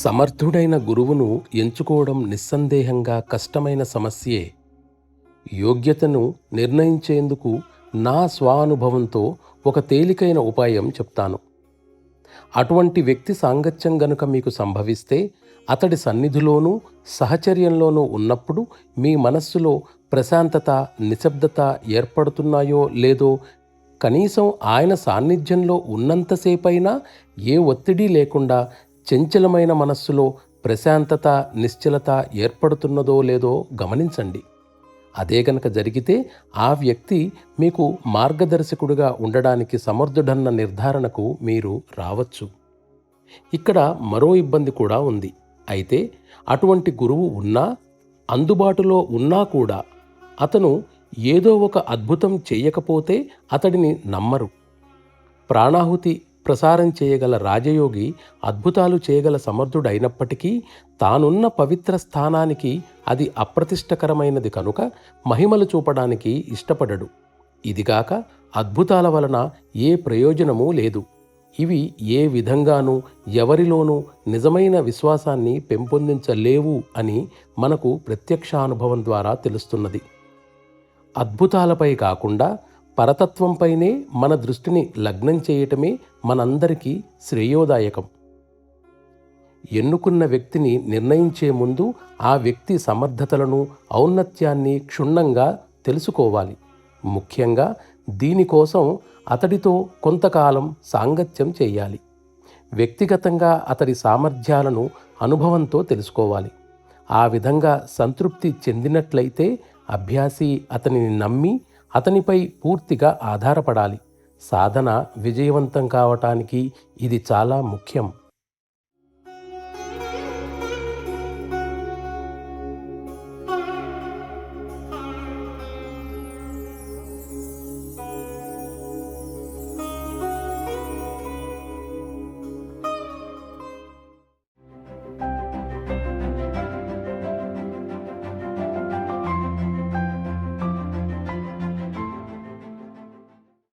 సమర్థుడైన గురువును ఎంచుకోవడం నిస్సందేహంగా కష్టమైన సమస్యే. యోగ్యతను నిర్ణయించేందుకు నా స్వానుభవంతో ఒక తేలికైన ఉపాయం చెప్తాను. అటువంటి వ్యక్తి సాంగత్యం గనుక మీకు సంభవిస్తే, అతడి సన్నిధిలోనూ సహచర్యంలోనూ ఉన్నప్పుడు మీ మనస్సులో ప్రశాంతత, నిశ్శబ్దత ఏర్పడుతున్నాయో లేదో, కనీసం ఆయన సాన్నిధ్యంలో ఉన్నంతసేపైనా ఏ ఒత్తిడి లేకుండా చంచలమైన మనస్సులో ప్రశాంతత, నిశ్చలత ఏర్పడుతున్నదో లేదో గమనించండి. అదే గనక జరిగితే ఆ వ్యక్తి మీకు మార్గదర్శకుడిగా ఉండడానికి సమర్థుడన్న నిర్ధారణకు మీరు రావచ్చు. ఇక్కడ మరో ఇబ్బంది కూడా ఉంది. అయితే అటువంటి గురువు ఉన్నా, అందుబాటులో ఉన్నా కూడా అతను ఏదో ఒక అద్భుతం చేయకపోతే అతడిని నమ్మరు. ప్రాణాహుతి ప్రసారం చేయగల రాజయోగి అద్భుతాలు చేయగల సమర్థుడైనప్పటికీ తానున్న పవిత్ర స్థానానికి అది అప్రతిష్టకరమైనది కనుక మహిమలు చూపడానికి ఇష్టపడడు. ఇదిగాక అద్భుతాల వలన ఏ ప్రయోజనమూ లేదు. ఇవి ఏ విధంగానూ ఎవరిలోనూ నిజమైన విశ్వాసాన్ని పెంపొందించలేవు అని మనకు ప్రత్యక్షానుభవం ద్వారా తెలుస్తున్నది. అద్భుతాలపై కాకుండా పరతత్వంపైనే మన దృష్టిని లగ్నం చేయటమే మనందరికీ శ్రేయోదాయకం. ఎన్నుకున్న వ్యక్తిని నిర్ణయించే ముందు ఆ వ్యక్తి సమర్థతలను, ఔన్నత్యాన్ని క్షుణ్ణంగా తెలుసుకోవాలి. ముఖ్యంగా దీనికోసం అతడితో కొంతకాలం సాంగత్యం చేయాలి. వ్యక్తిగతంగా అతడి సామర్థ్యాలను అనుభవంతో తెలుసుకోవాలి. ఆ విధంగా సంతృప్తి చెందినట్లయితే అభ్యాసి అతనిని నమ్మి అతనిపై పూర్తిగా ఆధారపడాలి. సాధన విజయవంతం కావటానికి ఇది చాలా ముఖ్యం.